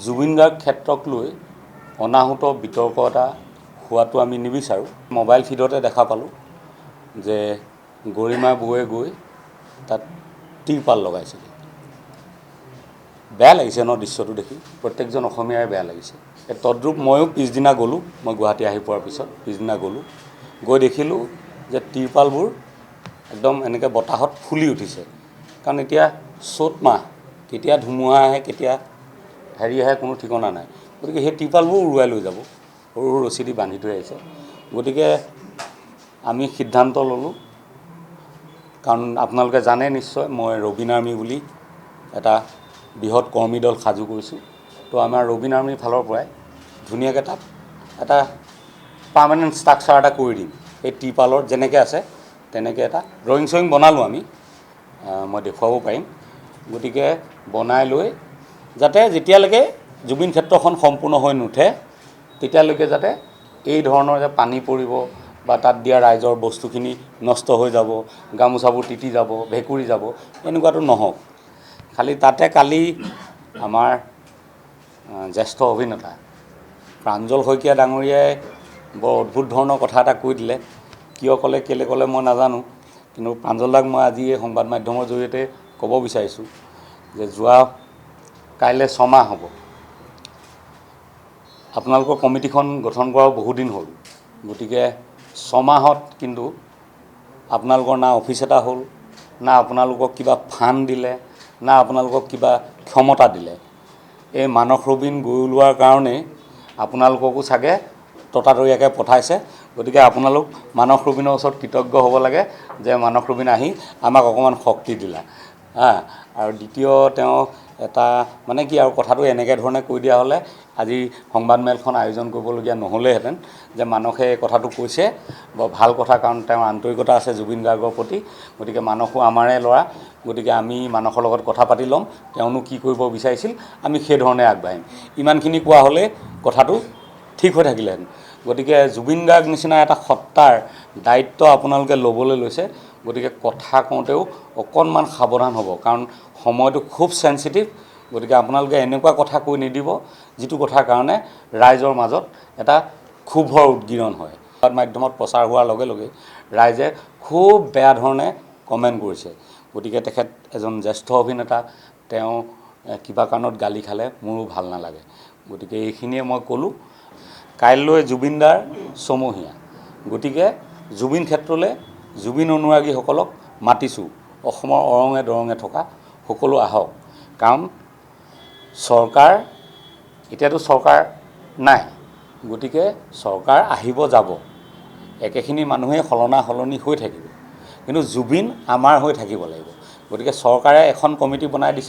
জুবিন গাৰ্গ ক্ষেত্ৰক লৈ অনাহুত বিতৰ্ক এটা হোৱাটো আমি নিবিচাৰোঁ। মোবাইল ফিডতে দেখা পালোঁ যে গৰিমা বৌয়ে গৈ তাত তিৰপাল লগাইছিল। বেয়া লাগিছে ন দৃশ্যটো দেখি, প্ৰত্যেকজন অসমীয়াই বেয়া লাগিছে। তদ্ৰূপ ময়ো পিছদিনা গ'লোঁ, মই গুৱাহাটী আহি পোৱাৰ পিছত পিছদিনা গ'লোঁ, গৈ দেখিলোঁ যে তিৰপালবোৰ একদম এনেকৈ বতাহত ফুলি উঠিছে। কাৰণ এতিয়া চ'ত মাহ, কেতিয়া ধুমুহা আহে কেতিয়া হেৰি আহে কোনো ঠিকনা নাই। গতিকে সেই তিৰপালবোৰ উৰুৱাই লৈ যাব, সৰু সৰু ৰছী দি বান্ধি থৈ আহিছে। গতিকে আমি সিদ্ধান্ত ল'লোঁ, কাৰণ আপোনালোকে জানে নিশ্চয় মই ৰবীন আৰ্মি বুলি এটা বৃহৎ কৰ্মী দল সাজু কৰিছোঁ। তো আমাৰ ৰবীন আৰ্মিৰ ফালৰ পৰাই ধুনীয়াকৈ তাত এটা পাৰ্মানেণ্ট ষ্ট্ৰাকচাৰ এটা কৰি দিম। এই তিৰপালৰ যেনেকৈ আছে তেনেকৈ এটা ড্ৰয়িং চয়িং বনালোঁ আমি, মই দেখুৱাব পাৰিম। গতিকে বনাই লৈ যাতে যেতিয়ালৈকে জুবিন ক্ষেত্ৰখন সম্পূৰ্ণ হৈ নুঠে তেতিয়ালৈকে যাতে এই ধৰণৰ যে পানী পৰিব বা তাত দিয়া ৰাইজৰ বস্তুখিনি নষ্ট হৈ যাব, গামোচাবোৰ তিতি যাব, ভেঁকুৰি যাব, এনেকুৱাটো নহওক। খালি তাতে কালি আমাৰ জ্যেষ্ঠ অভিনেতা প্ৰাঞ্জল শইকীয়া ডাঙৰীয়াই বৰ অদ্ভুত ধৰণৰ কথা এটা কৈ দিলে। কিয় ক'লে কেলৈ ক'লে মই নাজানো, কিন্তু প্ৰাঞ্জল দাক মই আজি এই সংবাদ মাধ্যমৰ জৰিয়তে ক'ব বিচাৰিছোঁ যে কাইলৈ 6 মাহ হ'ব আপোনালোকৰ কমিটিখন গঠন কৰাও বহুদিন হ'ল। গতিকে 6 মাহত কিন্তু আপোনালোকৰ না অফিচ এটা হ'ল, না আপোনালোকক কিবা ফাণ্ড দিলে, না আপোনালোকক কিবা ক্ষমতা দিলে। এই মানস ৰবীন গৈ ওলোৱাৰ কাৰণেই আপোনালোককো চাগে ততাতৈয়াকৈ পঠাইছে। গতিকে আপোনালোক মানস ৰবীনৰ ওচৰত কৃতজ্ঞ হ'ব লাগে যে মানস ৰবীন আহি আমাক অকণমান শক্তি দিলা। আৰু দ্বিতীয় তেওঁ এটা মানে কি আৰু কথাটো এনেকৈ ধৰণে কৈ দিয়া হ'লে আজি সংবাদমেলখন আয়োজন কৰিবলগীয়া নহ'লেহেঁতেন। যে মানসে এই কথাটো কৈছে বৰ ভাল কথা, কাৰণ তেওঁৰ আন্তৰিকতা আছে জুবিন গাৰ্গৰ প্ৰতি। গতিকে মানসো আমাৰে ল'ৰা, গতিকে আমি মানসৰ লগত কথা পাতি ল'ম, তেওঁনো কি কৰিব বিচাৰিছিল আমি সেইধৰণে আগবাঢ়িম। ইমানখিনি কোৱা হ'লে কথাটো ঠিক হৈ থাকিলেহেঁতেন। গতিকে জুবিন গাৰ্গ নিচিনা এটা সত্তাৰ দায়িত্ব আপোনালোকে ল'বলৈ লৈছে। গতিকে কথা কওঁতেও অকণমান সাৱধান হ'ব, কাৰণ সময়টো খুব চেঞ্চিটিভ। গতিকে আপোনালোকে এনেকুৱা কথা কৈ নিদিব যিটো কথাৰ কাৰণে ৰাইজৰ মাজত এটা ক্ষোভৰ উদগীৰণ হয়। সংবাদ মাধ্যমত প্ৰচাৰ হোৱাৰ লগে লগে ৰাইজে খুব বেয়া ধৰণে কমেণ্ট কৰিছে। গতিকে তেখেত এজন জ্যেষ্ঠ অভিনেতা, তেওঁ কিবা কাৰণত গালি খালে মোৰো ভাল নালাগে। গতিকে এইখিনিয়ে মই ক'লোঁ। কাইলৈ জুবিনদাৰ ছমহীয়া, গতিকে জুবিন ক্ষেত্ৰলৈ জুবিন অনুৰাগীসকলক মাতিছোঁ। অসমৰ অৰঙে দৰঙে থকা সকলো আহক, কাৰণ চৰকাৰ এতিয়াতো চৰকাৰ নাই। গতিকে চৰকাৰ আহিব যাব, একেখিনি মানুহেই সলনি হৈ থাকিব, কিন্তু জুবিন আমাৰ হৈ থাকিব লাগিব। গতিকে চৰকাৰে এখন কমিটি বনাই দিছে।